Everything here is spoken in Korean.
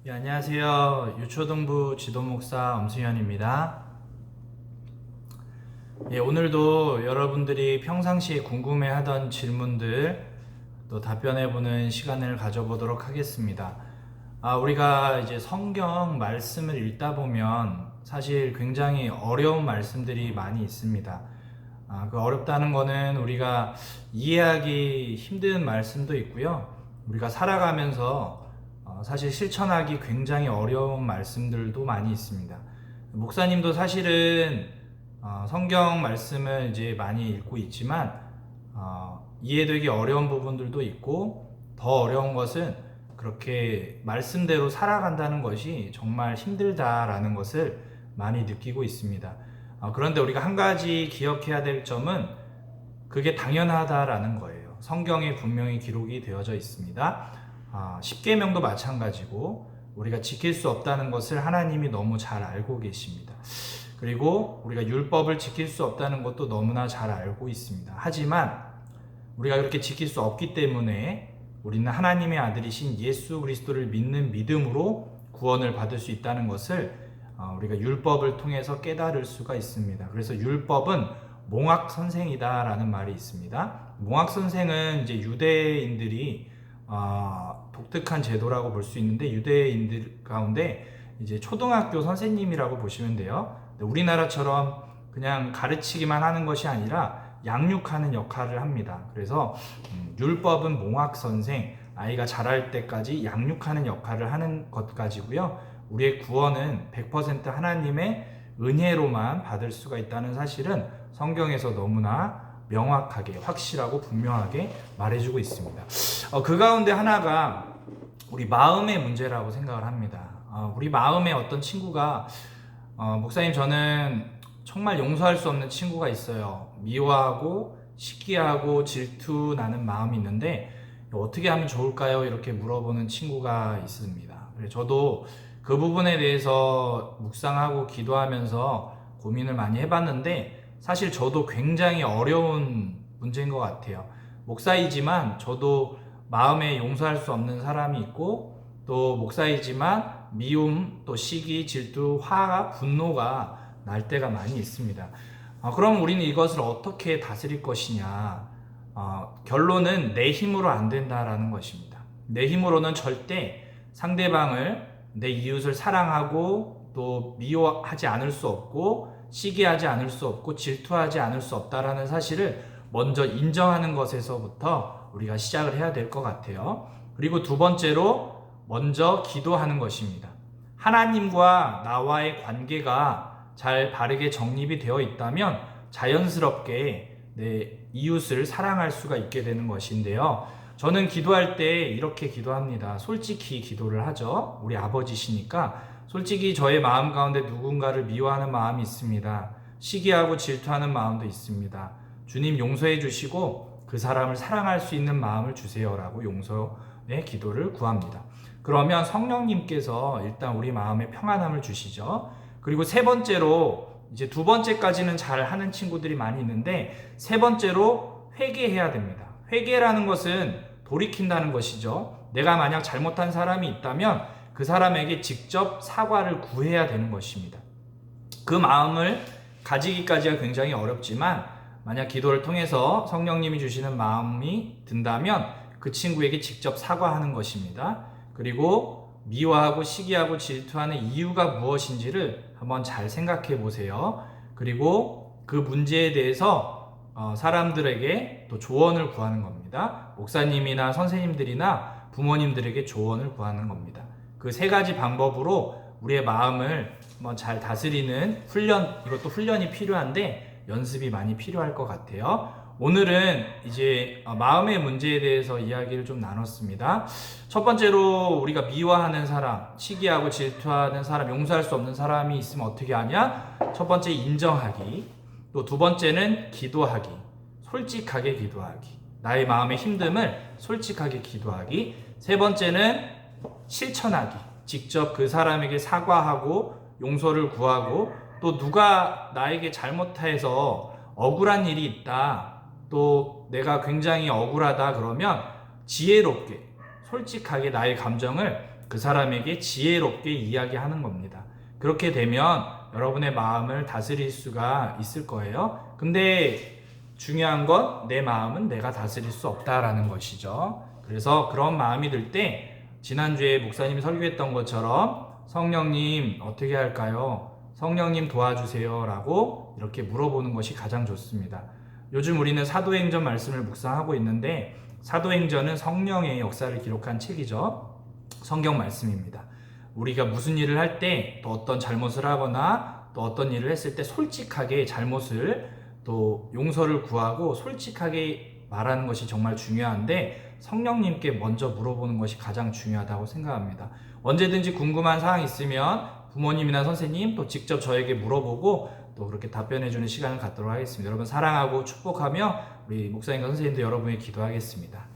안녕하세요. 유초등부 지도목사 엄승현입니다. 오늘도 여러분들이 평상시에 궁금해하던 질문들 또 답변해보는 시간을 가져보도록 하겠습니다. 우리가 이제 성경 말씀을 읽다 보면 사실 굉장히 어려운 말씀들이 많이 있습니다. 그 어렵다는 거는 우리가 이해하기 힘든 말씀도 있고요. 우리가 살아가면서 사실 실천하기 굉장히 어려운 말씀들도 많이 있습니다. 목사님도 사실은 성경 말씀을 이제 많이 읽고 있지만 이해되기 어려운 부분들도 있고, 더 어려운 것은 그렇게 말씀대로 살아간다는 것이 정말 힘들다라는 것을 많이 느끼고 있습니다. 그런데 우리가 한 가지 기억해야 될 점은 그게 당연하다라는 거예요. 성경에 분명히 기록이 되어져 있습니다. 십계명도 마찬가지고 우리가 지킬 수 없다는 것을 하나님이 너무 잘 알고 계십니다. 그리고 우리가 율법을 지킬 수 없다는 것도 너무나 잘 알고 있습니다. 하지만 우리가 그렇게 지킬 수 없기 때문에 우리는 하나님의 아들이신 예수 그리스도를 믿는 믿음으로 구원을 받을 수 있다는 것을 우리가 율법을 통해서 깨달을 수가 있습니다. 그래서 율법은 몽학 선생이다라는 말이 있습니다. 몽학 선생은 이제 유대인들이 독특한 제도라고 볼 수 있는데, 유대인들 가운데 이제 초등학교 선생님이라고 보시면 돼요. 우리나라처럼 그냥 가르치기만 하는 것이 아니라 양육하는 역할을 합니다. 그래서 율법은 몽학 선생, 아이가 자랄 때까지 양육하는 역할을 하는 것까지고요. 우리의 구원은 100% 하나님의 은혜로만 받을 수가 있다는 사실은 성경에서 너무나 명확하게, 확실하고 분명하게 말해주고 있습니다. 그 가운데 하나가 우리 마음의 문제라고 생각을 합니다. 우리 마음에 어떤 친구가 목사님, 저는 정말 용서할 수 없는 친구가 있어요. 미워하고 시기하고 질투나는 마음이 있는데 어떻게 하면 좋을까요? 이렇게 물어보는 친구가 있습니다. 그래서 저도 그 부분에 대해서 묵상하고 기도하면서 고민을 많이 해봤는데, 사실 저도 굉장히 어려운 문제인 것 같아요. 목사이지만 저도 마음에 용서할 수 없는 사람이 있고, 또 목사이지만 미움, 또 시기, 질투, 화가, 분노가 날 때가 많이 있습니다. 그럼 우리는 이것을 어떻게 다스릴 것이냐? 결론은 내 힘으로 안 된다라는 것입니다. 내 힘으로는 절대 상대방을, 내 이웃을 사랑하고 또 미워하지 않을 수 없고, 시기하지 않을 수 없고, 질투하지 않을 수 없다라는 사실을 먼저 인정하는 것에서부터 우리가 시작을 해야 될 것 같아요. 그리고 두 번째로 먼저 기도하는 것입니다. 하나님과 나와의 관계가 잘 바르게 정립이 되어 있다면 자연스럽게 내 이웃을 사랑할 수가 있게 되는 것인데요. 저는 기도할 때 이렇게 기도합니다. 솔직히 기도를 하죠. 우리 아버지시니까 솔직히 저의 마음 가운데 누군가를 미워하는 마음이 있습니다. 시기하고 질투하는 마음도 있습니다. 주님 용서해 주시고 그 사람을 사랑할 수 있는 마음을 주세요라고 용서의 기도를 구합니다. 그러면 성령님께서 일단 우리 마음에 평안함을 주시죠. 그리고 세 번째로, 이제 두 번째까지는 잘 하는 친구들이 많이 있는데, 세 번째로 회개해야 됩니다. 회개라는 것은 돌이킨다는 것이죠. 내가 만약 잘못한 사람이 있다면 그 사람에게 직접 사과를 구해야 되는 것입니다. 그 마음을 가지기까지가 굉장히 어렵지만, 만약 기도를 통해서 성령님이 주시는 마음이 든다면 그 친구에게 직접 사과하는 것입니다. 그리고 미워하고 시기하고 질투하는 이유가 무엇인지를 한번 잘 생각해 보세요. 그리고 그 문제에 대해서 사람들에게 또 조언을 구하는 겁니다. 목사님이나 선생님들이나 부모님들에게 조언을 구하는 겁니다. 그 세 가지 방법으로 우리의 마음을 한번 잘 다스리는 훈련, 이것도 훈련이 필요한데 연습이 많이 필요할 것 같아요. 오늘은 이제 마음의 문제에 대해서 이야기를 좀 나눴습니다. 첫 번째로, 우리가 미워하는 사람, 시기하고 질투하는 사람, 용서할 수 없는 사람이 있으면 어떻게 하냐? 첫 번째, 인정하기. 또 두 번째는 기도하기. 솔직하게 기도하기. 나의 마음의 힘듦을 솔직하게 기도하기. 세 번째는 실천하기. 직접 그 사람에게 사과하고 용서를 구하고, 또 누가 나에게 잘못해서 억울한 일이 있다, 또 내가 굉장히 억울하다 그러면 지혜롭게 솔직하게 나의 감정을 그 사람에게 지혜롭게 이야기하는 겁니다. 그렇게 되면 여러분의 마음을 다스릴 수가 있을 거예요. 근데 중요한 건 내 마음은 내가 다스릴 수 없다라는 것이죠. 그래서 그런 마음이 들 때 지난주에 목사님이 설교했던 것처럼 성령님 어떻게 할까요? 성령님 도와주세요 라고 이렇게 물어보는 것이 가장 좋습니다. 요즘 우리는 사도행전 말씀을 묵상하고 있는데 사도행전은 성령의 역사를 기록한 책이죠. 성경 말씀입니다. 우리가 무슨 일을 할 때 또 어떤 잘못을 하거나 또 어떤 일을 했을 때 솔직하게 잘못을 또 용서를 구하고 솔직하게 말하는 것이 정말 중요한데 성령님께 먼저 물어보는 것이 가장 중요하다고 생각합니다. 언제든지 궁금한 사항 있으면 부모님이나 선생님 또 직접 저에게 물어보고 또 그렇게 답변해주는 시간을 갖도록 하겠습니다. 여러분 사랑하고 축복하며 우리 목사님과 선생님도 여러분의 기도하겠습니다.